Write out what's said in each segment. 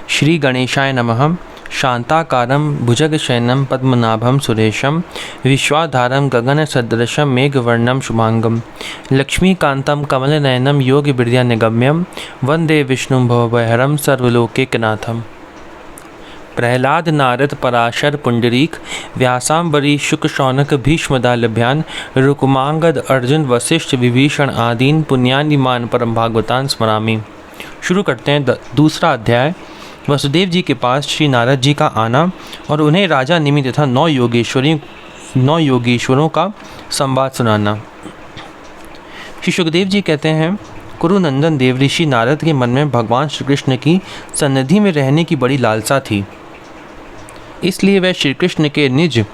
श्री गणेशाय नमः। शांताकारं भुजगशयनं पद्मनाभं सुरेशं विश्वाधारं गगनसदृशं मेघवर्णं शुभांगं लक्ष्मीकान्तं कमलनयनं योगिविद्यानिगम्यं वन्दे विष्णुं भवभयहरं सर्वलोकैकनाथम्। प्रहलाद नारद पराशर पुंडरीक व्यासांबरी शुक शौनक भीष्मदालभ्यान रुकुमांगद अर्जुन वशिष्ठ विभीषण आदीन पुण्यानिमान परम भागवतान स्मरामि। शुरू करते हैं दूसरा अध्याय। वसुदेव जी के पास श्री नारद जी का आना और उन्हें राजा निमि तथा 9 योगेश्वरों का संवाद सुनाना। श्री सुखदेव जी कहते हैं, कुरुनंदन देव ऋषि नारद के मन में भगवान श्री कृष्ण की सन्निधि में रहने की बड़ी लालसा थी। इसलिए वह श्री कृष्ण के निज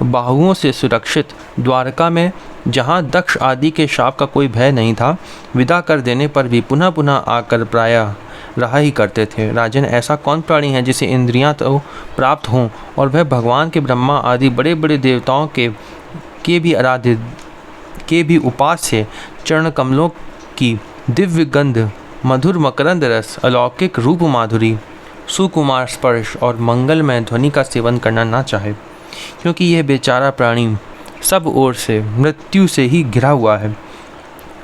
बाहुओं से सुरक्षित द्वारका में, जहाँ दक्ष आदि के शाप का कोई भय नहीं था, विदा कर देने पर भी पुनः पुनः आकर प्रायः रहा ही करते थे। राजन, ऐसा कौन प्राणी है जिसे इंद्रियां तो प्राप्त हों और वह भगवान के ब्रह्मा आदि बड़े बड़े देवताओं के भी आराध्य के भी उपास्य चरण कमलों की दिव्य गंध, मधुर मकरंद रस, अलौकिक रूप माधुरी, सुकुमार स्पर्श और मंगलमय ध्वनि का सेवन करना ना चाहे, क्योंकि यह बेचारा प्राणी सब ओर से मृत्यु से ही घिरा हुआ है।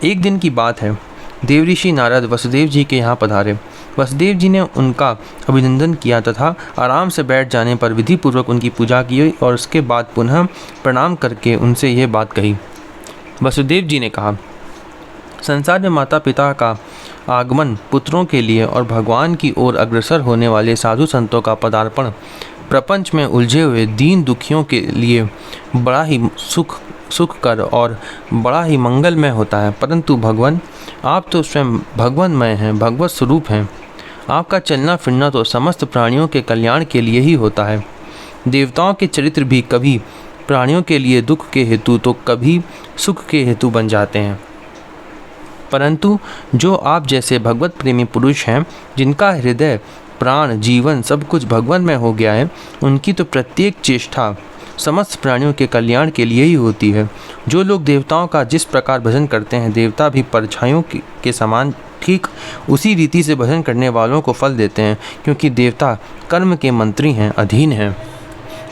एक दिन की बात है, देवऋषि नारद वसुदेव जी के यहाँ पधारे। वसुदेव जी ने उनका अभिनंदन किया तथा आराम से बैठ जाने पर विधि पूर्वक उनकी पूजा की और उसके बाद पुनः प्रणाम करके उनसे यह बात कही। वसुदेव जी ने कहा, संसार में माता पिता का आगमन, पुत्रों के लिए और भगवान की ओर अग्रसर होने वाले साधु संतों का पदार्पण प्रपंच में उलझे हुए दीन दुखियों के लिए बड़ा ही सुखकर और बड़ा ही मंगलमय होता है। परंतु भगवान, आप तो स्वयं भगवानमय हैं, भगवत स्वरूप हैं। आपका चलना फिरना तो समस्त प्राणियों के कल्याण के लिए ही होता है। देवताओं के चरित्र भी कभी प्राणियों के लिए दुख के हेतु तो कभी सुख के हेतु बन जाते हैं। परंतु जो आप जैसे भगवत प्रेमी पुरुष हैं, जिनका हृदय प्राण जीवन सब कुछ भगवान में हो गया है, उनकी तो प्रत्येक चेष्टा समस्त प्राणियों के कल्याण के लिए ही होती है। जो लोग देवताओं का जिस प्रकार भजन करते हैं, देवता भी परछाइयों के समान ठीक उसी रीति से भजन करने वालों को फल देते हैं, क्योंकि देवता कर्म के मंत्री हैं, अधीन हैं।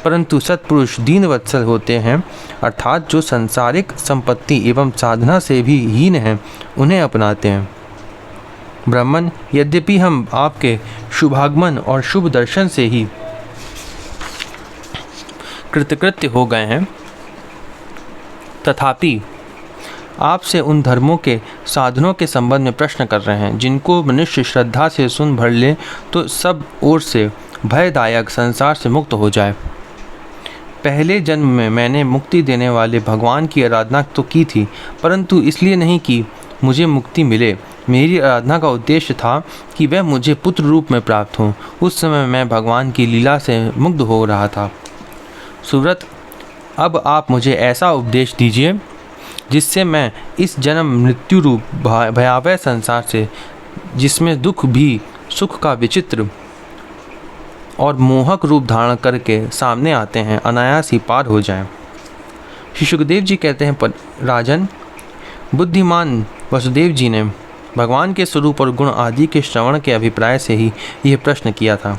परंतु सत्पुरुष दीनवत्सल होते हैं, अर्थात जो संसारिक संपत्ति एवं साधना से भी हीन हैं, उन्हें अपनाते हैं। ब्राह्मण, यद्यपि हम आपके शुभागमन और शुभ दर्शन से ही कृतकृत्य हो गए हैं, तथापि आपसे उन धर्मों के साधनों के संबंध में प्रश्न कर रहे हैं, जिनको मनुष्य श्रद्धा से सुन भर ले तो सब ओर से भयदायक संसार से मुक्त हो जाए। पहले जन्म में मैंने मुक्ति देने वाले भगवान की आराधना तो की थी, परंतु इसलिए नहीं कि मुझे मुक्ति मिले। मेरी आराधना का उद्देश्य था कि वह मुझे पुत्र रूप में प्राप्त हो। उस समय मैं भगवान की लीला से मुग्ध हो रहा था। सुव्रत, अब आप मुझे ऐसा उपदेश दीजिए जिससे मैं इस जन्म मृत्यु रूप भयावह संसार से, जिसमें दुख भी सुख का विचित्र और मोहक रूप धारण करके सामने आते हैं, अनायास ही पार हो जाएं। श्री सुखदेव जी कहते हैं, राजन, बुद्धिमान वसुदेव जी ने भगवान के स्वरूप और गुण आदि के श्रवण के अभिप्राय से ही यह प्रश्न किया था।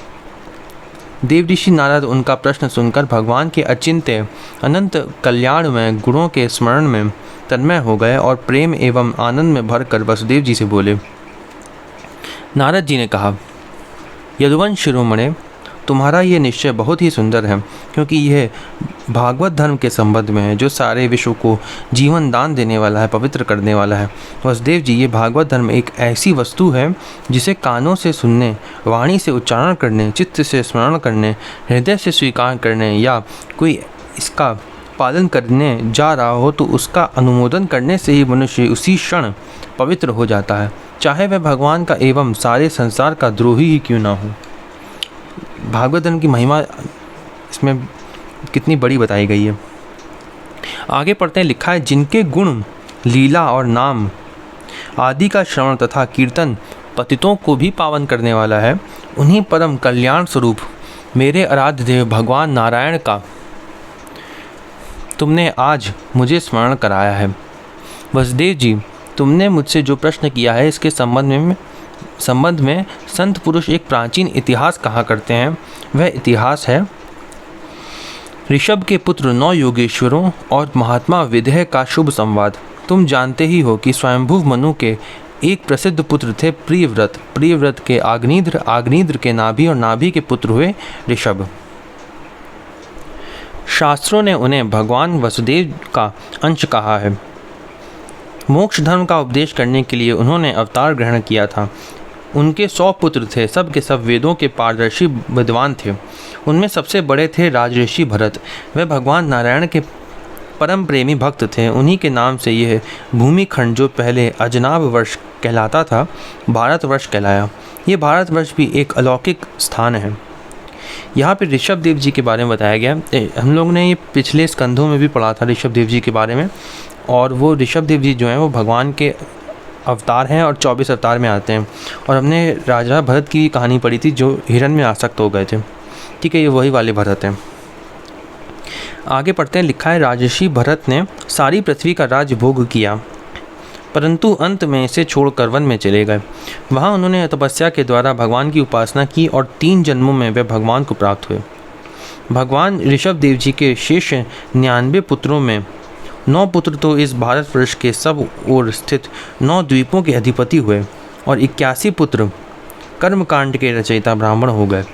देवऋषि नारद उनका प्रश्न सुनकर भगवान के अचिंत्य अनंत कल्याण में गुणों के स्मरण में तन्मय हो गए और प्रेम एवं आनंद में भरकर वसुदेव जी से बोले। नारद जी ने कहा, यदुवंश शिरोमणे, तुम्हारा ये निश्चय बहुत ही सुंदर है, क्योंकि यह भागवत धर्म के संबंध में है, जो सारे विश्व को जीवन दान देने वाला है, पवित्र करने वाला है। वसुदेव जी, ये भागवत धर्म एक ऐसी वस्तु है जिसे कानों से सुनने, वाणी से उच्चारण करने, चित्त से स्मरण करने, हृदय से स्वीकार करने या कोई इसका पालन करने जा रहा हो तो उसका अनुमोदन करने से ही मनुष्य उसी क्षण पवित्र हो जाता है, चाहे वह भगवान का एवं सारे संसार का द्रोही ही क्यों ना हो। भागवत धर्म की महिमा इसमें कितनी बड़ी बताई गई है। आगे पढ़ते हैं, लिखा है, जिनके गुण, लीला और नाम आदि का श्रवण तथा कीर्तन पतितों को भी पावन करने वाला है, उन्हीं परम कल्याण स्वरूप मेरे आराध्य देव भगवान नारायण का तुमने आज मुझे स्मरण कराया है। वसुदेव जी, तुमने मुझसे जो प्रश्न किया है, इसके संबंध में संबंध में संत पुरुष एक प्राचीन इतिहास कहा करते हैं। वह इतिहास है ऋषभ के पुत्र 9 योगेश्वरों और महात्मा विदेह का शुभ संवाद। तुम जानते ही हो कि स्वयंभू मनु के एक प्रसिद्ध पुत्र थे प्रियव्रत। प्रियव्रत के आग्नेद्र, आग्नेद्र के नाभि और नाभि के पुत्र हुए ऋषभ। शास्त्रों ने उन्हें भगवान वसुदेव का अंश कहा है। मोक्ष धर्म का उपदेश करने के लिए उन्होंने अवतार ग्रहण किया था। उनके 100 पुत्र थे, सब के सब वेदों के पारदर्शी विद्वान थे। उनमें सबसे बड़े थे राजऋषि भरत। वह भगवान नारायण के परम प्रेमी भक्त थे। उन्हीं के नाम से यह भूमिखंड जो पहले अजनाब वर्ष कहलाता था, भारतवर्ष कहलाया। ये भारतवर्ष भी एक अलौकिक स्थान है। यहाँ पे ऋषभ देव जी के बारे में बताया गया। हम लोग ने ये पिछले स्कंधों में भी पढ़ा था ऋषभ देव जी के बारे में। और वो ऋषभ देव जी जो हैं वो भगवान के अवतार हैं और 24 अवतार में आते हैं। और हमने राजा भरत की कहानी पढ़ी थी जो हिरण में आसक्त हो गए थे। ठीक है, ये वही वाले भरत हैं। आगे पढ़ते हैं। लिखा है, राजर्षि भरत ने सारी पृथ्वी का राज भोग किया, परंतु अंत में इसे छोड़कर वन में चले गए। वहाँ उन्होंने तपस्या के द्वारा भगवान की उपासना की और 3 जन्मों में वे भगवान को प्राप्त हुए। भगवान ऋषभ देव जी के शेष 99 पुत्रों में 9 पुत्र तो इस भारतवर्ष के सब ओर स्थित 9 द्वीपों के अधिपति हुए और 81 पुत्र कर्मकांड के रचयिता ब्राह्मण हो गए।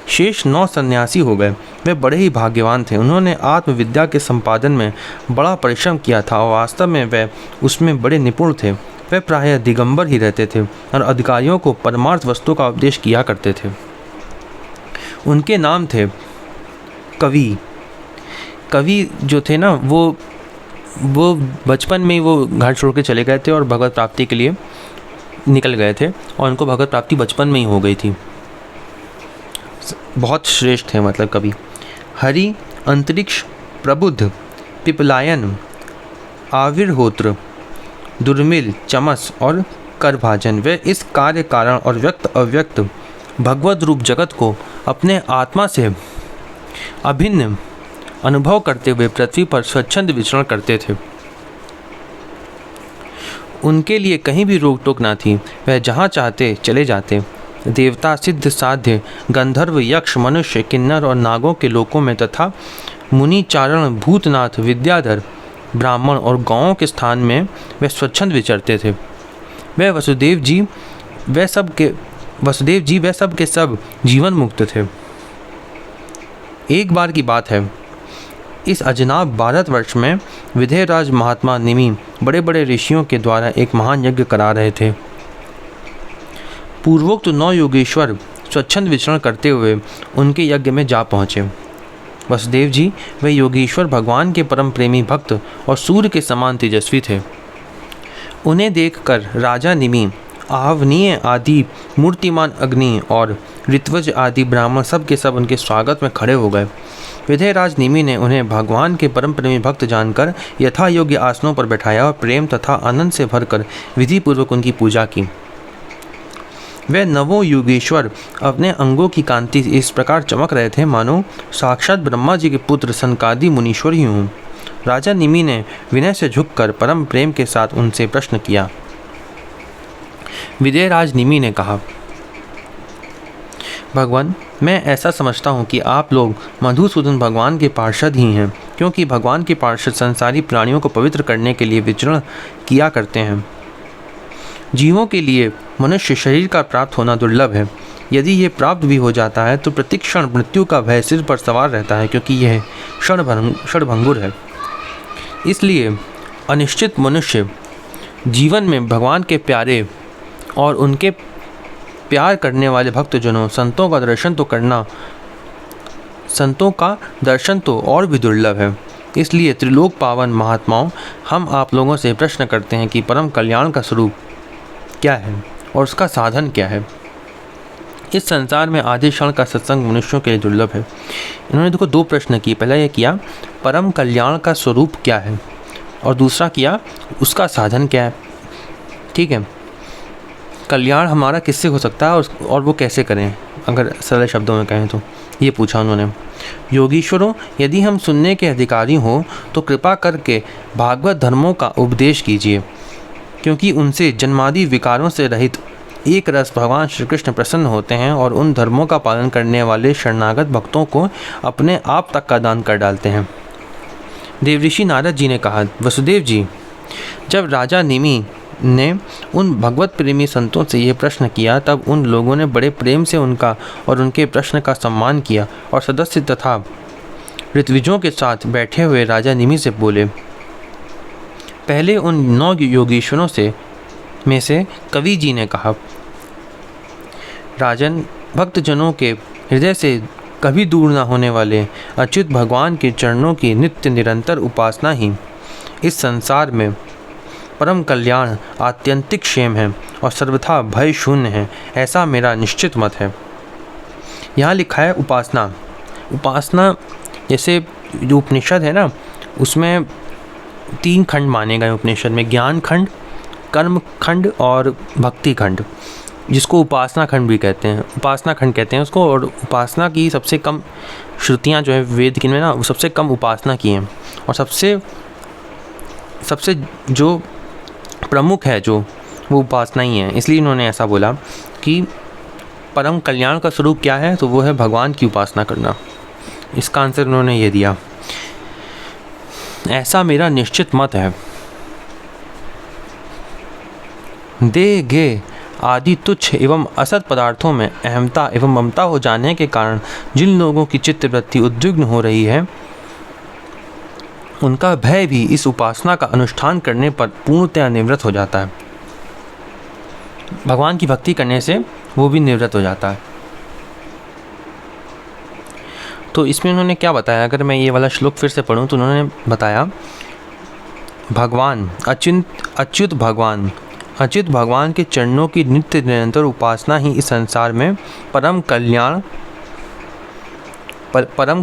शेष 9 सन्यासी हो गए। वे बड़े ही भाग्यवान थे। उन्होंने आत्मविद्या के संपादन में बड़ा परिश्रम किया था और वास्तव में वे उसमें बड़े निपुण थे। वे प्रायः दिगंबर ही रहते थे और अधिकारियों को परमार्थ वस्तु का उपदेश किया करते थे। उनके नाम थे कवि। कवि जो थे ना वो बचपन में वो घर छोड़ के चले गए थे और भगवत प्राप्ति के लिए निकल गए थे और उनको भगवत प्राप्ति बचपन में ही हो गई थी। बहुत श्रेष्ठ थे मतलब कवि। हरि, अंतरिक्ष, प्रबुद्ध, पिपलायन, आविर्होत्र, दुर्मिल, चमस और करभाजन, वे इस कार्य कारण और व्यक्त अव्यक्त भगवत रूप जगत को अपने आत्मा से अभिन्न अनुभव करते हुए पृथ्वी पर स्वच्छंद विचरण करते थे। उनके लिए कहीं भी रोक टोक ना थी। वह जहाँ चाहते चले जाते। देवता, सिद्ध, साध्य, गंधर्व, यक्ष, मनुष्य, किन्नर और नागों के लोकों में तथा मुनि, चारण, भूतनाथ, विद्याधर, ब्राह्मण और गौओं के स्थान में वे स्वच्छंद विचरते थे। वसुदेव जी वे सब के सब जीवन मुक्त थे। एक बार की बात है, इस अजनाब भारतवर्ष में विदेहराज महात्मा निमि बड़े बड़े ऋषियों के द्वारा एक महान यज्ञ करा रहे थे। पूर्वोक्त 9 योगेश्वर स्वच्छंद विचरण करते हुए उनके यज्ञ में जा पहुँचे। वसुदेव जी वे योगेश्वर भगवान के परम प्रेमी भक्त और सूर्य के समान तेजस्वी थे। उन्हें देखकर राजा निमि, आवनीय आदि मूर्तिमान अग्नि और ऋत्वज आदि ब्राह्मण सब के सब उनके स्वागत में खड़े हो गए। विदेहराज निमि ने उन्हें भगवान के परम प्रेमी भक्त जानकर यथा योग्य आसनों पर बैठाया और प्रेम तथा आनंद से भरकर विधि पूर्वक उनकी पूजा की। वे नवों योगेश्वर अपने अंगों की कांति इस प्रकार चमक रहे थे मानो साक्षात ब्रह्मा जी के पुत्र सनकादि मुनीश्वर ही हों। राजा निमि ने विनय से झुककर परम प्रेम के साथ उनसे प्रश्न किया। विदेहराज निमि ने कहा, भगवान, मैं ऐसा समझता हूँ कि आप लोग मधुसूदन भगवान के पार्षद ही हैं, क्योंकि भगवान के पार्षद संसारी प्राणियों को पवित्र करने के लिए विचरण किया करते हैं। जीवों के लिए मनुष्य शरीर का प्राप्त होना दुर्लभ है। यदि ये प्राप्त भी हो जाता है तो प्रतिक्षण मृत्यु का भय सिर पर सवार रहता है, क्योंकि यह क्षणभंगुर है। इसलिए अनिश्चित मनुष्य जीवन में भगवान के प्यारे और उनके प्यार करने वाले भक्तजनों संतों का दर्शन तो और भी दुर्लभ है। इसलिए त्रिलोक पावन महात्माओं, हम आप लोगों से प्रश्न करते हैं कि परम कल्याण का स्वरूप क्या है और उसका साधन क्या है। इस संसार में आधे क्षण का सत्संग मनुष्यों के लिए दुर्लभ है। इन्होंने देखो 2 प्रश्न किए। पहला ये किया परम कल्याण का स्वरूप क्या है और दूसरा किया उसका साधन क्या है। ठीक है, कल्याण हमारा किससे हो सकता है और वो कैसे करें, अगर सरल शब्दों में कहें तो ये पूछा उन्होंने। योगीश्वरों, यदि हम सुनने के अधिकारी हों तो कृपा करके भागवत धर्मों का उपदेश कीजिए, क्योंकि उनसे जन्मादि विकारों से रहित एक रस भगवान श्री कृष्ण प्रसन्न होते हैं और उन धर्मों का पालन करने वाले शरणागत भक्तों को अपने आप तक का दान कर डालते हैं। देवऋषि नारद जी ने कहा, वसुदेव जी, जब राजा निमि ने उन भगवत प्रेमी संतों से यह प्रश्न किया तब उन लोगों ने बड़े प्रेम से उनका और उनके प्रश्न का सम्मान किया और सदस्य तथा ऋत्विजों के साथ बैठे हुए राजा निमि से बोले। पहले उन 9 योगीश्वरों में से कवि जी ने कहा, राजन, भक्तजनों के हृदय से कभी दूर न होने वाले अच्युत भगवान के चरणों की नित्य निरंतर उपासना ही इस संसार में परम कल्याण, आत्यंतिक क्षेम है और सर्वथा भय शून्य है, ऐसा मेरा निश्चित मत है। यहाँ लिखा है उपासना। उपासना जैसे जो उपनिषद है ना, उसमें 3 खंड माने गए उपनिषद में, ज्ञान खंड, कर्म खंड और भक्ति खंड, जिसको उपासना खंड भी कहते हैं, उपासना खंड कहते हैं उसको। और उपासना की सबसे कम श्रुतियाँ जो है वेद की में ना, वो सबसे कम उपासना की हैं और सबसे जो प्रमुख है जो वो उपासना ही है। इसलिए इन्होंने ऐसा बोला कि परम कल्याण का स्वरूप क्या है, तो वो है भगवान की उपासना करना। इसका आंसर उन्होंने ये दिया, ऐसा मेरा निश्चित मत है। देह गे आदि तुच्छ एवं असत पदार्थों में अहमता एवं ममता हो जाने के कारण जिन लोगों की चित्तवृत्ति उद्विग्न हो रही है, उनका भय भी इस उपासना का अनुष्ठान करने पर पूर्णतया निवृत्त हो जाता है। भगवान की भक्ति करने से वो भी निवृत्त हो जाता है। तो इसमें उन्होंने क्या बताया, अगर मैं ये वाला श्लोक फिर से पढ़ूं तो उन्होंने बताया, भगवान अच्युत भगवान के चरणों की नित्य निरंतर उपासना ही इस संसार में परम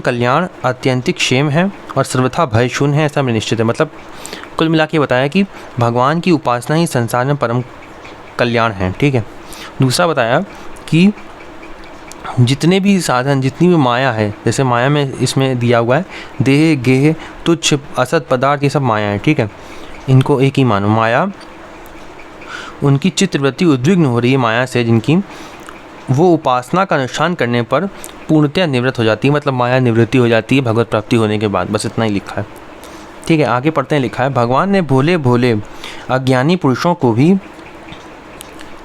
कल्याण अत्यंतिक क्षेम है और सर्वथा भय शून्य है, ऐसा मैं निश्चित है। मतलब कुल मिला के बताया कि भगवान की उपासना ही संसार में परम कल्याण है। ठीक है। दूसरा बताया कि जितने भी साधन, जितनी भी माया है, जैसे माया में इसमें दिया हुआ है देह गेह तुच्छ असत पदार्थ, ये सब माया है। ठीक है, इनको एक ही मानो। माया, उनकी चित्तवृत्ति उद्विग्न हो रही है माया से, जिनकी वो उपासना का अनुष्ठान करने पर पूर्णतया निवृत्त हो जाती है। मतलब माया निवृत्ति हो जाती है भगवत प्राप्ति होने के बाद। बस इतना ही लिखा है। ठीक है, आगे पढ़ते हैं। लिखा है, भगवान ने भोले भोले अज्ञानी पुरुषों को भी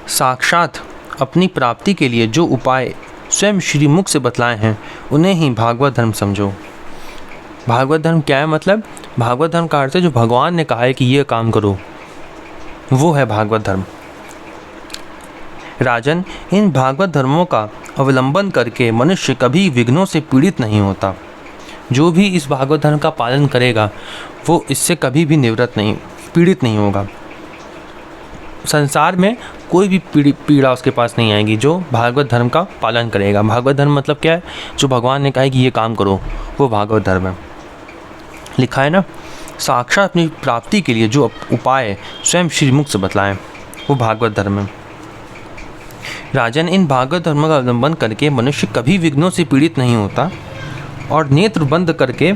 साक्षात अपनी प्राप्ति के लिए जो उपाय स्वयं श्री मुख से बतलाए हैं, उन्हें ही भागवत धर्म समझो। भागवत धर्म क्या है? मतलब भागवत धर्म का अर्थ है जो भगवान ने कहा है कि ये काम करो, वो है भागवत धर्म। राजन, इन भागवत धर्मों का अवलंबन करके मनुष्य कभी विघ्नों से पीड़ित नहीं होता। जो भी इस भागवत धर्म का पालन करेगा वो इससे कभी भी पीड़ित नहीं होगा। संसार में कोई भी पीड़ा उसके पास नहीं आएगी जो भागवत धर्म का पालन करेगा। भागवत धर्म मतलब क्या है? जो भगवान ने कहा है कि ये काम करो, वो भागवत धर्म है। लिखा है ना, साक्षात अपनी प्राप्ति के लिए जो उपाय स्वयं श्रीमुख से बतलाएं, वो भागवत धर्म है। राजन, इन भागवत धर्म का अवलंबन करके मनुष्य कभी विघ्नों से पीड़ित नहीं होता और नेत्र बंद करके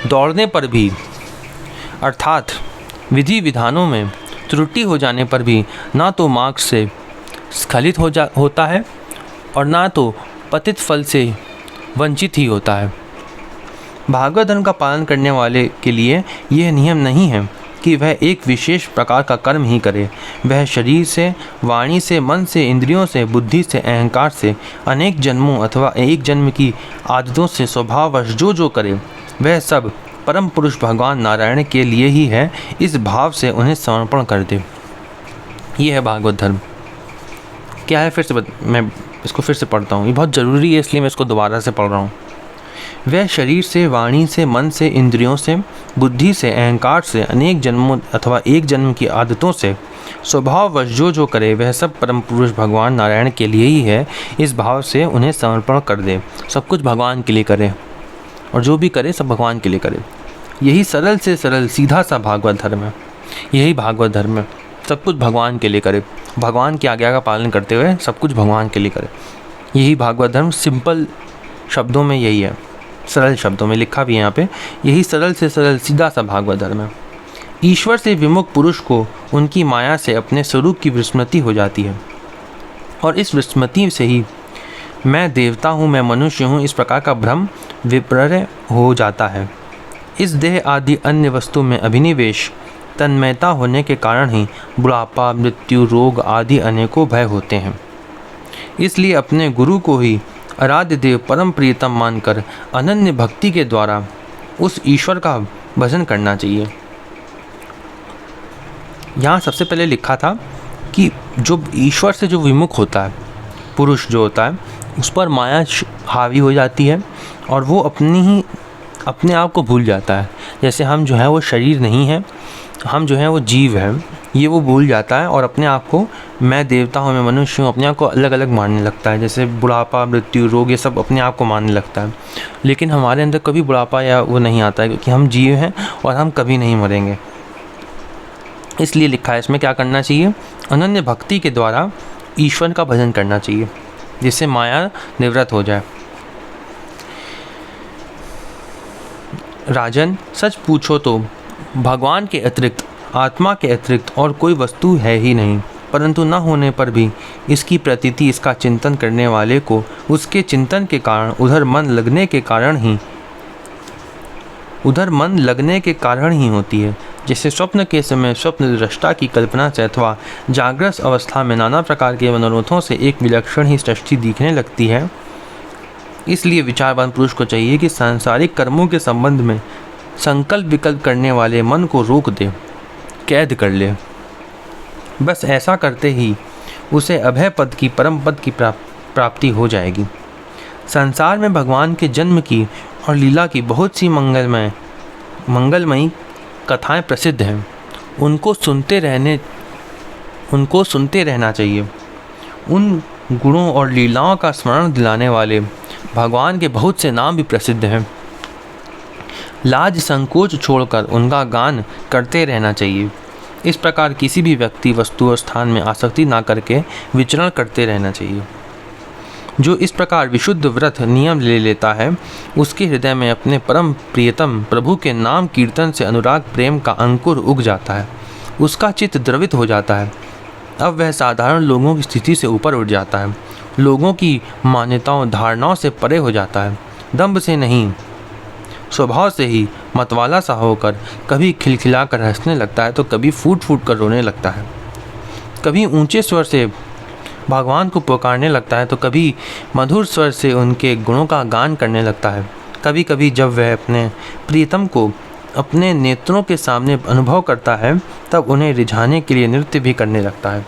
दौड़ने पर भी, अर्थात विधि विधानों में त्रुटि हो जाने पर भी ना तो मार्ग से स्खलित होता है और ना तो पतित फल से वंचित ही होता है। भागवत धर्म का पालन करने वाले के लिए यह नियम नहीं है कि वह एक विशेष प्रकार का कर्म ही करे। वह शरीर से, वाणी से, मन से, इंद्रियों से, बुद्धि से, अहंकार से, अनेक जन्मों अथवा एक जन्म की आदतों से स्वभाववश जो करे, वह सब परम पुरुष भगवान नारायण के लिए ही है। इस भाव से उन्हें समर्पण कर दे। ये है भागवत धर्म। क्या है? मैं इसको फिर से पढ़ता हूँ, ये बहुत ज़रूरी है इसलिए मैं इसको दोबारा से पढ़ रहा हूँ। वह शरीर से, वाणी से, मन से, इंद्रियों से, बुद्धि से, अहंकार से, अनेक जन्मों अथवा एक जन्म की आदतों से स्वभाववश जो करे, वह सब परम पुरुष भगवान नारायण के लिए ही है। इस भाव से उन्हें समर्पण कर दे। सब कुछ भगवान के लिए करे और जो भी करे सब भगवान के लिए करे। यही सरल से सरल सीधा सा भागवत धर्म है। यही भागवत धर्म है। सब कुछ भगवान के लिए करे, भगवान की आज्ञा का पालन करते हुए सब कुछ भगवान के लिए करे। यही भागवत धर्म सिंपल शब्दों में यही है, सरल शब्दों में लिखा भी है यहाँ पे। यही सरल से सरल सीधा सा भागवत धर्म है। ईश्वर से विमुख पुरुष को उनकी माया से अपने स्वरूप की विस्मृति हो जाती है और इस विस्मृति से ही मैं देवता हूँ, मैं मनुष्य हूँ, इस प्रकार का भ्रम विपर्य हो जाता है। इस देह आदि अन्य वस्तु में अभिनिवेश तन्मयता होने के कारण ही बुढ़ापा, मृत्यु, रोग आदि अनेकों भय होते हैं। इसलिए अपने गुरु को ही आराध्य देव परम प्रियतम मानकर अनन्य भक्ति के द्वारा उस ईश्वर का भजन करना चाहिए। यहाँ सबसे पहले लिखा था कि जो ईश्वर से जो विमुख होता है, पुरुष जो होता है, उस पर माया हावी हो जाती है और वो अपने आप को भूल जाता है। जैसे हम जो है वो शरीर नहीं है, हम जो है वो जीव है, ये वो भूल जाता है और अपने आप को मैं देवता हूँ, मैं मनुष्य हूँ, अपने आप को अलग अलग मानने लगता है। जैसे बुढ़ापा, मृत्यु, रोग, ये सब अपने आप को मानने लगता है। लेकिन हमारे अंदर कभी बुढ़ापा या वो नहीं आता है, क्योंकि हम जीव हैं और हम कभी नहीं मरेंगे। इसलिए लिखा है इसमें क्या करना चाहिए, अनन्य भक्ति के द्वारा ईश्वर का भजन करना चाहिए, जिससे माया निवृत्त हो जाए। राजन, सच पूछो तो भगवान के अतिरिक्त, आत्मा के अतिरिक्त और कोई वस्तु है ही नहीं, परंतु न होने पर भी इसकी प्रतीति इसका चिंतन करने वाले को उसके चिंतन के कारण उधर मन लगने के कारण ही होती है। जैसे स्वप्न के समय स्वप्न दृष्टा की कल्पना से अथवा जागृत अवस्था में नाना प्रकार के मनोरथों से एक विलक्षण ही सृष्टि दिखने लगती है। इसलिए विचारवान पुरुष को चाहिए कि सांसारिक कर्मों के संबंध में संकल्प विकल्प करने वाले मन को रोक दे, कैद कर ले। बस ऐसा करते ही उसे अभय पद की, परम पद की प्राप्ति हो जाएगी। संसार में भगवान के जन्म की और लीला की बहुत सी मंगलमयी कथाएं प्रसिद्ध हैं। उनको सुनते रहना चाहिए। उन गुणों और लीलाओं का स्मरण दिलाने वाले भगवान के बहुत से नाम भी प्रसिद्ध हैं। लाज संकोच छोड़कर उनका गान करते रहना चाहिए। इस प्रकार किसी भी व्यक्ति, वस्तु और स्थान में आसक्ति ना करके विचरण करते रहना चाहिए। जो इस प्रकार विशुद्ध व्रत नियम ले लेता है, उसके हृदय में अपने परम प्रियतम प्रभु के नाम कीर्तन से अनुराग प्रेम का अंकुर उग जाता है। उसका चित्त द्रवित हो जाता है। अब वह साधारण लोगों की स्थिति से ऊपर उठ जाता है, लोगों की मान्यताओं धारणाओं से परे हो जाता है। दंभ से नहीं, स्वभाव से ही मतवाला सा होकर कभी खिलखिला कर हंसने लगता है तो कभी फूट फूट कर रोने लगता है। कभी ऊंचे स्वर से भगवान को पुकारने लगता है तो कभी मधुर स्वर से उनके गुणों का गान करने लगता है। कभी कभी जब वह अपने प्रियतम को अपने नेत्रों के सामने अनुभव करता है, तब उन्हें रिझाने के लिए नृत्य भी करने लगता है।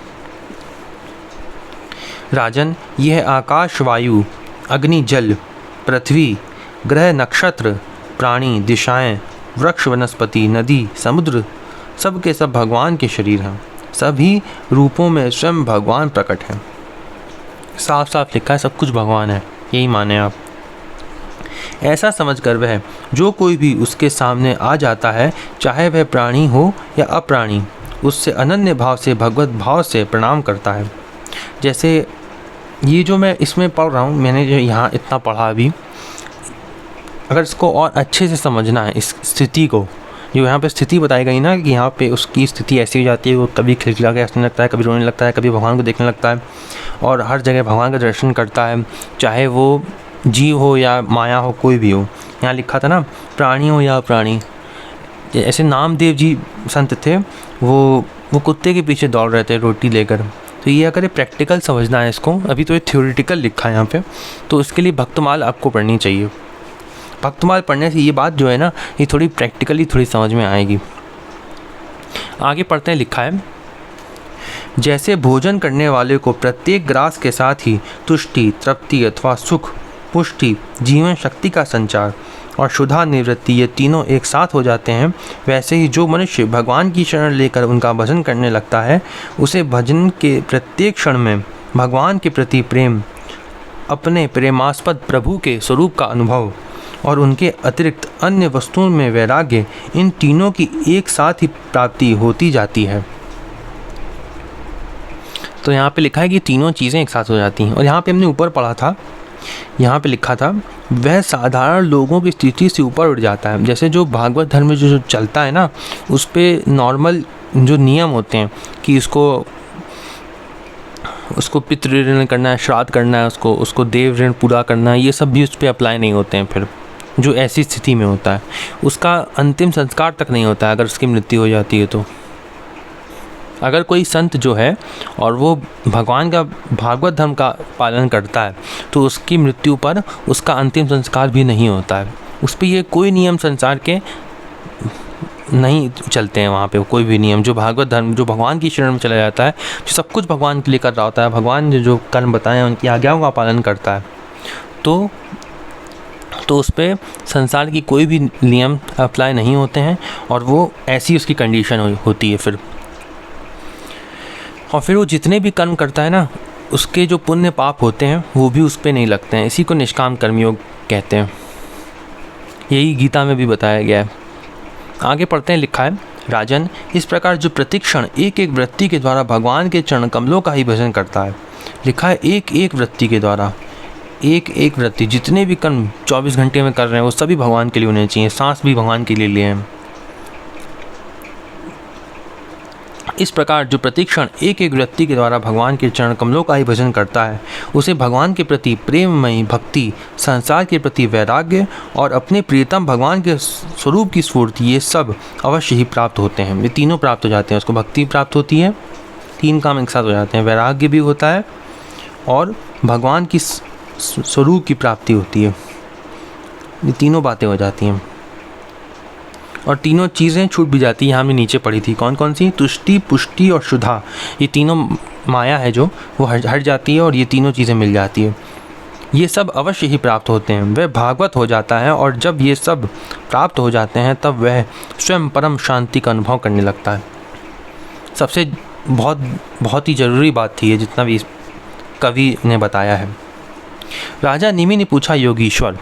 राजन, यह आकाश, वायु, अग्नि, जल, पृथ्वी, ग्रह, नक्षत्र, प्राणी, दिशाएं, वृक्ष, वनस्पति, नदी, समुद्र, सब के सब भगवान के शरीर हैं। सभी रूपों में स्वयं भगवान प्रकट हैं। साफ साफ लिखा है सब कुछ भगवान है, यही माने आप। ऐसा समझकर वह जो कोई भी उसके सामने आ जाता है, चाहे वह प्राणी हो या अप्राणी, उससे अनन्य भाव से, भगवत भाव से प्रणाम करता है। जैसे ये जो मैं इसमें पढ़ रहा हूँ, मैंने जो यहाँ इतना पढ़ा अभी, अगर इसको और अच्छे से समझना है, इस स्थिति को, जो यहाँ पे स्थिति बताई गई ना कि यहाँ पे उसकी स्थिति ऐसी हो जाती है, वो कभी खिलखिला के हंसने लगता है, कभी रोने लगता है, कभी भगवान को देखने लगता है और हर जगह भगवान का दर्शन करता है, चाहे वो जीव हो या माया हो, कोई भी हो। यहाँ लिखा था ना, प्राणी हो या प्राणी। ऐसे नामदेव जी संत थे, वो कुत्ते के पीछे दौड़ रहे थे रोटी लेकर। तो ये अगर प्रैक्टिकल समझना है इसको, अभी तो ये थ्योरेटिकल लिखा है यहाँ पे, तो इसके लिए भक्तमाल आपको पढ़नी चाहिए। भक्तमाल पढ़ने से ये बात जो है ना, ये थोड़ी प्रैक्टिकली थोड़ी समझ में आएगी। आगे पढ़ते हैं, लिखा है, जैसे भोजन करने वाले को प्रत्येक ग्रास के साथ ही तुष्टि, तृप्ति अथवा सुख, पुष्टि, जीवन शक्ति का संचार और शुद्धा निवृत्ति, ये तीनों एक साथ हो जाते हैं, वैसे ही जो मनुष्य भगवान की शरण लेकर उनका भजन करने लगता है, उसे भजन के प्रत्येक क्षण में भगवान के प्रति प्रेम, अपने प्रेमास्पद प्रभु के स्वरूप का अनुभव और उनके अतिरिक्त अन्य वस्तुओं में वैराग्य, इन तीनों की एक साथ ही प्राप्ति होती जाती है। तो यहाँ पे लिखा है कि तीनों चीज़ें एक साथ हो जाती हैं। और यहाँ पे हमने ऊपर पढ़ा था यहाँ पे लिखा था वह साधारण लोगों की स्थिति से ऊपर उठ जाता है। जैसे जो भागवत धर्म में जो चलता है ना, उस पे नॉर्मल जो नियम होते हैं कि उसको पितृ ऋण करना है, श्राद्ध करना है, उसको देव ऋण पूरा करना है, ये सब भी उस पर अप्लाई नहीं होते हैं। फिर जो ऐसी स्थिति में होता है उसका अंतिम संस्कार तक नहीं होता है अगर उसकी मृत्यु हो जाती है। तो अगर कोई संत जो है और वो भगवान का भागवत धर्म का पालन करता है तो उसकी मृत्यु पर उसका अंतिम संस्कार भी नहीं होता है। उस पर ये कोई नियम संसार के नहीं चलते हैं। वहाँ पे कोई भी नियम, जो भागवत धर्म जो भगवान की शरण में चला जाता है, जो सब कुछ भगवान के लिए कर रहा होता है, भगवान जो कर्म बताए हैं उनकी आज्ञाओं का पालन करता है, तो उस पर संसार की कोई भी नियम अप्लाई नहीं होते हैं और वो ऐसी उसकी कंडीशन होती है फिर। और फिर वो जितने भी कर्म करता है ना, उसके जो पुण्य पाप होते हैं वो भी उस पर नहीं लगते हैं। इसी को निष्काम कर्मयोग कहते हैं। यही गीता में भी बताया गया है। आगे पढ़ते हैं, लिखा है, राजन, इस प्रकार जो प्रतिक्षण एक एक वृत्ति के द्वारा भगवान के चरण कमलों का ही भजन करता है। लिखा है एक एक वृत्ति के द्वारा, एक एक वृत्ति, जितने भी कर्म 24 घंटे में कर रहे हैं वो सभी भगवान के लिए होने चाहिए। सांस भी भगवान के लिए हैं। इस प्रकार जो प्रतिक्षण एक एक व्यक्ति के द्वारा भगवान के चरण कमलों का ही भजन करता है, उसे भगवान के प्रति प्रेममयी भक्ति, संसार के प्रति वैराग्य और अपने प्रियतम भगवान के स्वरूप की स्फूर्ति, ये सब अवश्य ही प्राप्त होते हैं। ये तीनों प्राप्त हो जाते हैं। उसको भक्ति प्राप्त होती है, तीन काम एक साथ हो जाते हैं, वैराग्य भी होता है और भगवान की स्वरूप की प्राप्ति होती है। ये तीनों बातें हो जाती हैं और तीनों चीज़ें छूट भी जाती हैं। यहाँ हमने नीचे पढ़ी थी कौन कौन सी, तुष्टि, पुष्टि और शुद्धा। ये तीनों माया है जो वो हट जाती है और ये तीनों चीज़ें मिल जाती है। ये सब अवश्य ही प्राप्त होते हैं। वह भागवत हो जाता है और जब ये सब प्राप्त हो जाते हैं तब वह स्वयं परम शांति का अनुभव करने लगता है। सबसे बहुत ही ज़रूरी बात थी ये, जितना भी कवि ने बताया है। राजा निमि ने पूछा, योगीश्वर,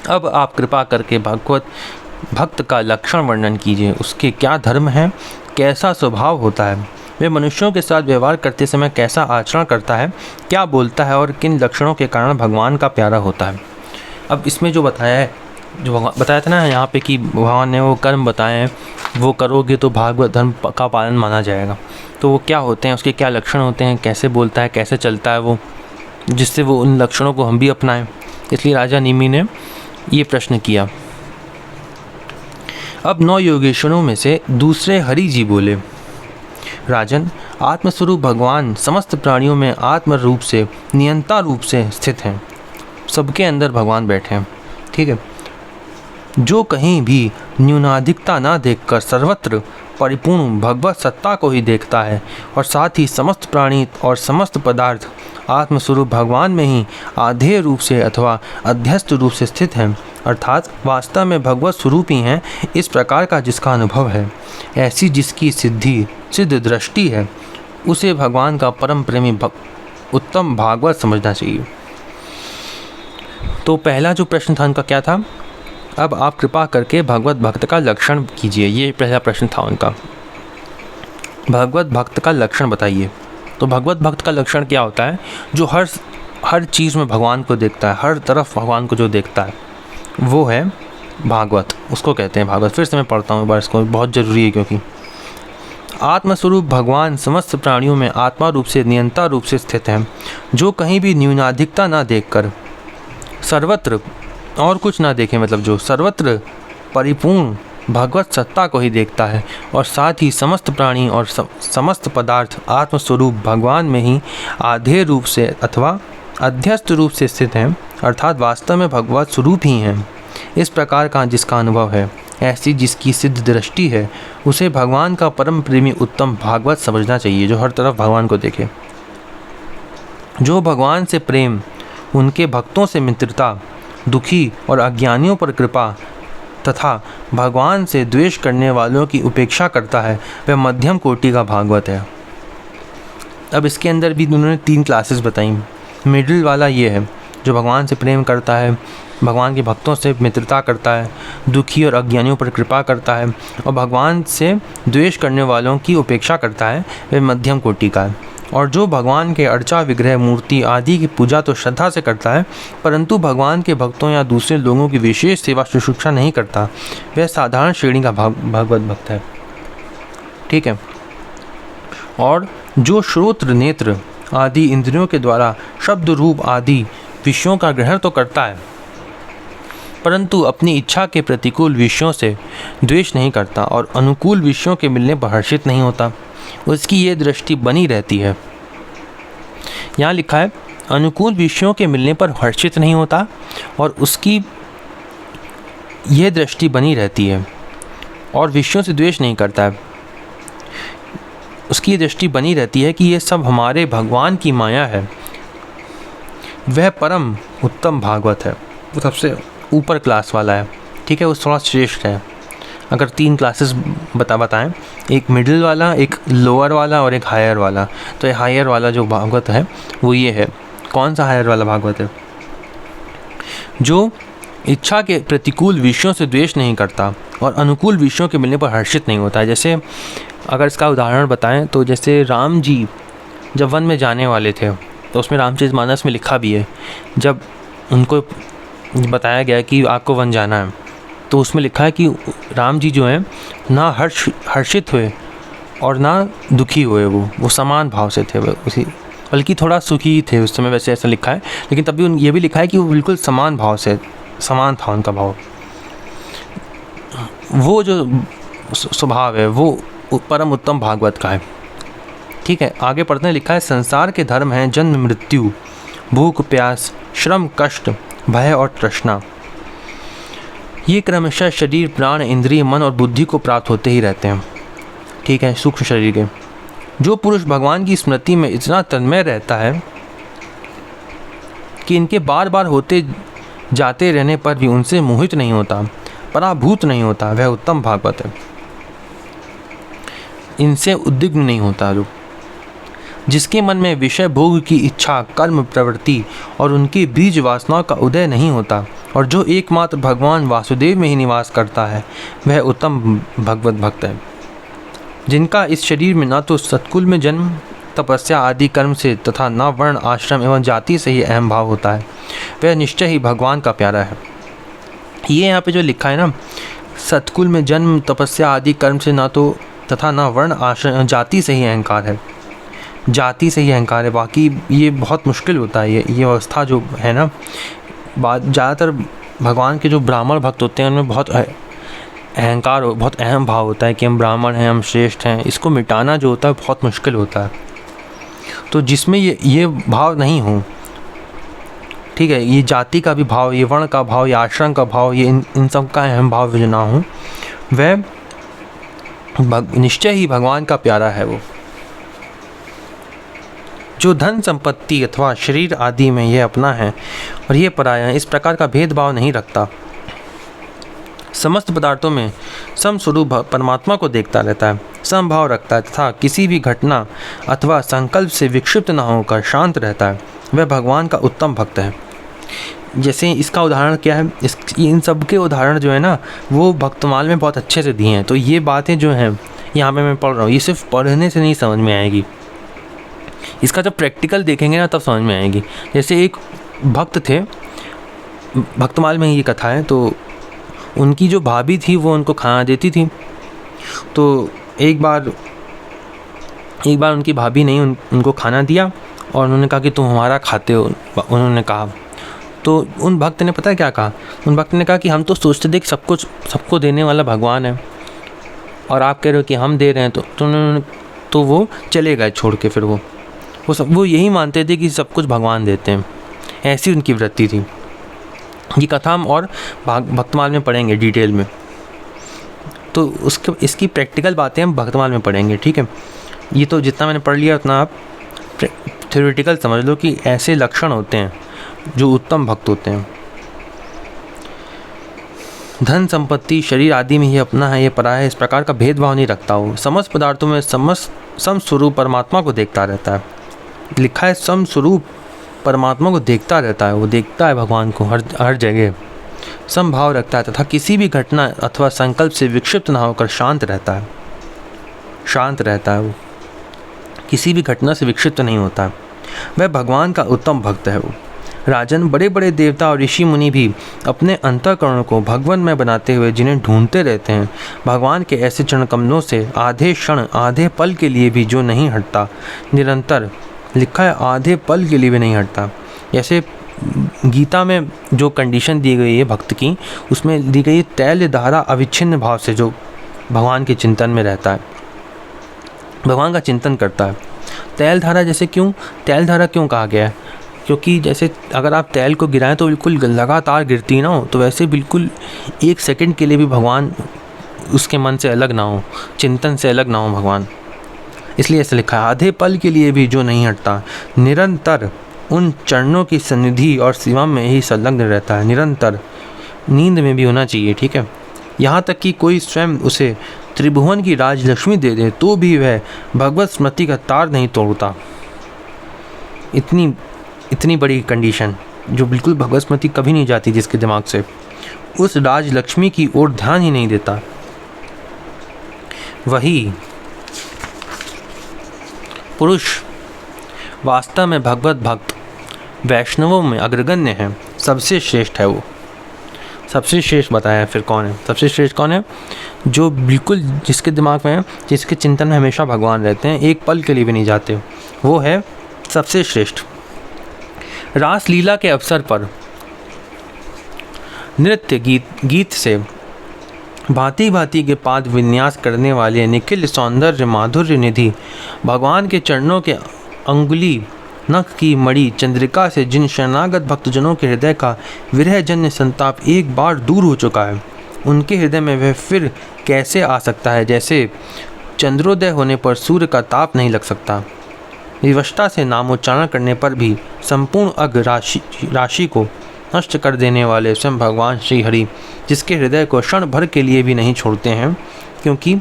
अब आप कृपा करके भागवत भक्त का लक्षण वर्णन कीजिए। उसके क्या धर्म है, कैसा स्वभाव होता है, वे मनुष्यों के साथ व्यवहार करते समय कैसा आचरण करता है, क्या बोलता है और किन लक्षणों के कारण भगवान का प्यारा होता है। अब इसमें जो बताया है, जो बताया था ना यहाँ पे कि भगवान ने वो कर्म बताए हैं, वो करोगे तो भागवत धर्म का पालन माना जाएगा। तो वो क्या होते हैं, उसके क्या लक्षण होते हैं, कैसे बोलता है, कैसे चलता है वो, जिससे वो उन लक्षणों को हम भी अपनाएं। इसलिए राजा निमि ने ये प्रश्न किया। अब 9 योगेश्वरों में से दूसरे हरि जी बोले, राजन, आत्मस्वरूप भगवान समस्त प्राणियों में आत्म रूप से नियंता रूप से स्थित हैं। सबके अंदर भगवान बैठे हैं, ठीक है। जो कहीं भी न्यूनाधिकता ना देखकर सर्वत्र परिपूर्ण भगवत सत्ता को ही देखता है और साथ ही समस्त प्राणी और समस्त पदार्थ आत्मस्वरूप भगवान में ही आधेय रूप से अथवा अध्यस्त रूप से स्थित हैं, अर्थात वास्तव में भगवत स्वरूप ही हैं, इस प्रकार का जिसका अनुभव है, ऐसी जिसकी सिद्ध दृष्टि है, उसे भगवान का परम प्रेमी उत्तम भागवत समझना चाहिए। तो पहला जो प्रश्न था उनका क्या था, अब आप कृपा करके भगवत भक्त का लक्षण कीजिए। ये पहला प्रश्न था उनका, भगवत भक्त का लक्षण बताइए। तो भगवत भक्त का लक्षण क्या होता है, जो हर चीज़ में भगवान को देखता है, हर तरफ भगवान को जो देखता है, वो है भागवत, उसको कहते हैं भागवत। फिर से मैं पढ़ता हूँ एक बार इसको, बहुत ज़रूरी है, क्योंकि आत्मस्वरूप भगवान समस्त प्राणियों में आत्मा रूप से नियंता रूप से स्थित हैं, जो कहीं भी न्यूनाधिकता ना देखकर सर्वत्र, और कुछ ना देखें, मतलब जो सर्वत्र परिपूर्ण भगवत सत्ता को ही देखता है और साथ ही समस्त प्राणी और समस्त पदार्थ आत्मस्वरूप भगवान में ही आधेय रूप से अथवा अध्यस्त रूप से स्थित हैं, अर्थात वास्तव में भगवत स्वरूप ही हैं, इस प्रकार का जिसका अनुभव है, ऐसी जिसकी सिद्ध दृष्टि है, उसे भगवान का परम प्रेमी उत्तम भागवत समझना चाहिए, जो हर तरफ भगवान को देखे। जो भगवान से प्रेम, उनके भक्तों से मित्रता, दुखी और अज्ञानियों पर कृपा तथा भगवान से द्वेष करने वालों की उपेक्षा करता है, वह मध्यम कोटि का भागवत है। अब इसके अंदर भी उन्होंने 3 क्लासेस बताई। मिडिल वाला ये है, जो भगवान से प्रेम करता है, भगवान के भक्तों से मित्रता करता है, दुखी और अज्ञानियों पर कृपा करता है, और भगवान से द्वेष करने वालों की उपेक्षा करता है, वह मध्यम कोटि का है। और जो भगवान के अर्चा विग्रह मूर्ति आदि की पूजा तो श्रद्धा से करता है, परंतु भगवान के भक्तों या दूसरे लोगों की विशेष सेवा शुश्रूषा नहीं करता, वह साधारण श्रेणी का भगवत भक्त है। ठीक है। और जो श्रोत्र नेत्र आदि इंद्रियों के द्वारा शब्द रूप आदि विषयों का ग्रहण तो करता है, परंतु अपनी इच्छा के प्रतिकूल विषयों से द्वेष नहीं करता और अनुकूल विषयों के मिलने पर हर्षित नहीं होता, उसकी ये दृष्टि बनी रहती है। यहाँ लिखा है अनुकूल विषयों के मिलने पर हर्षित नहीं होता और उसकी यह दृष्टि बनी रहती है और विषयों से द्वेष नहीं करता है। उसकी दृष्टि बनी रहती है कि ये सब हमारे भगवान की माया है। वह परम उत्तम भागवत है, वो सबसे ऊपर क्लास वाला है। ठीक है, वो थोड़ा श्रेष्ठ है। अगर 3 क्लासेस बताएं, एक मिडिल वाला, एक लोअर वाला और एक हायर वाला, तो ये हायर वाला जो भागवत है वो ये है। कौन सा हायर वाला भागवत है? जो इच्छा के प्रतिकूल विषयों से द्वेष नहीं करता और अनुकूल विषयों के मिलने पर हर्षित नहीं होता है। जैसे अगर इसका उदाहरण बताएं तो जैसे राम जी जब वन में जाने वाले थे, तो उसमें रामचरितमानस में लिखा भी है, जब उनको बताया गया कि आपको वन जाना है, तो उसमें लिखा है कि राम जी जो हैं ना हर्षित हुए और ना दुखी हुए, वो समान भाव से थे। उसी बल्कि थोड़ा सुखी थे उस समय, वैसे ऐसा लिखा है, लेकिन तभी ये भी लिखा है कि वो बिल्कुल समान भाव से, समान था उनका भाव। वो जो स्वभाव है वो परम उत्तम भागवत का है। ठीक है, आगे पढ़ते हैं। लिखा है संसार के धर्म हैं जन्म मृत्यु, भूख प्यास, श्रम कष्ट, भय और तृष्णा। ये क्रमशः शरीर प्राण इंद्रिय मन और बुद्धि को प्राप्त होते ही रहते हैं। ठीक है, सूक्ष्म शरीर के। जो पुरुष भगवान की स्मृति में इतना तन्मय रहता है कि इनके बार बार होते जाते रहने पर भी उनसे मोहित नहीं होता, पराभूत नहीं होता, वह उत्तम भागवत है। इनसे उद्विग्न नहीं होता। जो जिसके मन में विषय भोग की इच्छा, कर्म प्रवृत्ति और उनकी बीज वासनाओं का उदय नहीं होता और जो एकमात्र भगवान वासुदेव में ही निवास करता है, वह उत्तम भगवत भक्त है। जिनका इस शरीर में न तो सत्कुल में जन्म तपस्या आदि कर्म से तथा न वर्ण आश्रम एवं जाति से ही अहम भाव होता है, वह निश्चय ही भगवान का प्यारा है। ये यहाँ पे जो लिखा है ना, सत्कुल में जन्म तपस्या आदि कर्म से न तो तथा न वर्ण आश्रम जाति से ही अहंकार है, जाति से ही अहंकार है। बाकी ये बहुत मुश्किल होता है ये अवस्था जो है ना। ज़्यादातर भगवान के जो ब्राह्मण भक्त होते हैं उनमें बहुत अहंकार बहुत अहम भाव होता है कि हम ब्राह्मण हैं, हम श्रेष्ठ हैं। इसको मिटाना जो होता है बहुत मुश्किल होता है। तो जिसमें ये भाव नहीं हो, ठीक है, ये जाति का भी भाव, ये वर्ण का भाव, ये आश्रम का भाव, ये इन सब का अहम भाव जो ना हो, वह निश्चय ही भगवान का प्यारा है। वो जो धन संपत्ति अथवा शरीर आदि में यह अपना है और ये पराया है, इस प्रकार का भेदभाव नहीं रखता, समस्त पदार्थों में समस्वरूप परमात्मा को देखता रहता है, समभाव रखता है तथा किसी भी घटना अथवा संकल्प से विक्षिप्त न होकर शांत रहता है, वह भगवान का उत्तम भक्त है। जैसे इसका उदाहरण क्या है, इन सब के उदाहरण जो है ना वो भक्तमाल में बहुत अच्छे से दिए हैं। तो ये बातें जो हैं यहाँ पे मैं पढ़ रहा हूँ, ये सिर्फ पढ़ने से नहीं समझ में आएगी, इसका जब प्रैक्टिकल देखेंगे ना तब समझ में आएगी। जैसे एक भक्त थे, भक्तमाल में ये कथा है, तो उनकी जो भाभी थी वो उनको खाना देती थी। तो एक बार उनकी भाभी ने उनको खाना दिया और उन्होंने कहा कि तुम हमारा खाते हो, उन्होंने कहा। तो उन भक्त ने पता है क्या कहा, उन भक्त ने कहा कि हम तो सोचते थे कि सबको देने वाला भगवान है और आप कह रहे हो कि हम दे रहे हैं। तो वो चले गए छोड़ के। फिर वो यही मानते थे कि सब कुछ भगवान देते हैं, ऐसी उनकी वृत्ति थी। ये कथा हम और भक्तमाल में पढ़ेंगे डिटेल में, तो इसकी प्रैक्टिकल बातें हम भक्तमाल में पढ़ेंगे। ठीक है, ये तो जितना मैंने पढ़ लिया उतना आप थ्योरेटिकल समझ लो कि ऐसे लक्षण होते हैं जो उत्तम भक्त होते हैं। धन संपत्ति शरीर आदि में ही अपना है, ये पराया है, इस प्रकार का भेदभाव नहीं रखता हो, समस्त पदार्थों में समस्वरूप परमात्मा को देखता रहता है। लिखा है समस्वरूप परमात्मा को देखता रहता है, वो देखता है भगवान को हर जगह, समभाव रखता है तथा किसी भी घटना अथवा संकल्प से विक्षिप्त न होकर शांत रहता है वो। किसी भी घटना से विक्षिप्त नहीं होता। वह भगवान का उत्तम भक्त है। वो राजन, बड़े बड़े देवता और ऋषि मुनि भी अपने अंतःकरण को भगवानमय बनाते हुए जिन्हें ढूंढते रहते हैं, भगवान के ऐसे चरण कमलों से आधे क्षण आधे पल के लिए भी जो नहीं हटता, निरंतर, लिखा है आधे पल के लिए भी नहीं हटता। जैसे गीता में जो कंडीशन दी गई है भक्त की, उसमें दी गई तैल धारा अविच्छिन्न भाव से जो भगवान के चिंतन में रहता है, भगवान का चिंतन करता है। तैल धारा जैसे क्यों, तैल धारा क्यों कहा गया है? क्योंकि जैसे अगर आप तैल को गिराएं तो बिल्कुल लगातार गिरती ना हो, तो वैसे बिल्कुल एक सेकंड के लिए भी भगवान उसके मन से अलग ना हो, चिंतन से अलग ना हो भगवान। इसलिए ऐसा लिखा है, आधे पल के लिए भी जो नहीं हटता, निरंतर उन चरणों की सन्निधि और सेवा में ही संलग्न रहता है। निरंतर नींद में भी होना चाहिए, ठीक है। यहाँ तक कि कोई स्वयं उसे त्रिभुवन की राजलक्ष्मी दे दे तो भी वह भगवत स्मृति का तार नहीं तोड़ता। इतनी बड़ी कंडीशन जो बिल्कुल भगवत स्मृति कभी नहीं जाती जिसके दिमाग से, उस राजलक्ष्मी की ओर ध्यान ही नहीं देता, वही पुरुष वास्तव में भगवत भक्त वैष्णवों में अग्रगण्य है, सबसे श्रेष्ठ है। वो सबसे श्रेष्ठ बताया फिर कौन है? सबसे श्रेष्ठ कौन है? जो बिल्कुल जिसके दिमाग में, जिसके चिंतन में हमेशा भगवान रहते हैं, एक पल के लिए भी नहीं जाते, वो है सबसे श्रेष्ठ। रास लीला के अवसर पर नृत्य गीत से भांति भांति के पाद विन्यास करने वाले निखिल सौंदर्य माधुर्य निधि भगवान के चरणों के अंगुली नख की मणि चंद्रिका से जिन शरणागत भक्तजनों के हृदय का विरहजन्य संताप एक बार दूर हो चुका है, उनके हृदय में वह फिर कैसे आ सकता है जैसे चंद्रोदय होने पर सूर्य का ताप नहीं लग सकता। विवशता से नामोच्चारण करने पर भी संपूर्ण अग राशि को नष्ट कर देने वाले स्वयं भगवान श्री हरि, जिसके हृदय को क्षण भर के लिए भी नहीं छोड़ते हैं, क्योंकि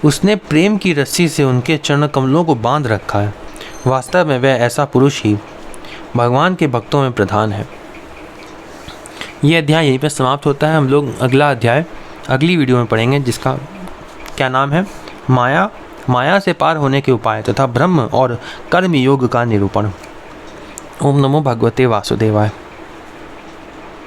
उसने प्रेम की रस्सी से उनके चरण कमलों को बांध रखा है। वास्तव में वह ऐसा पुरुष ही भगवान के भक्तों में प्रधान है। ये अध्याय यहीं पर समाप्त होता है। हम लोग अगला अध्याय अगली वीडियो में पढ़ेंगे, जिसका क्या नाम है? माया से पार होने के उपाय तथा ब्रह्म और कर्म योग का निरूपण। ओम नमो भगवते वासुदेवाय।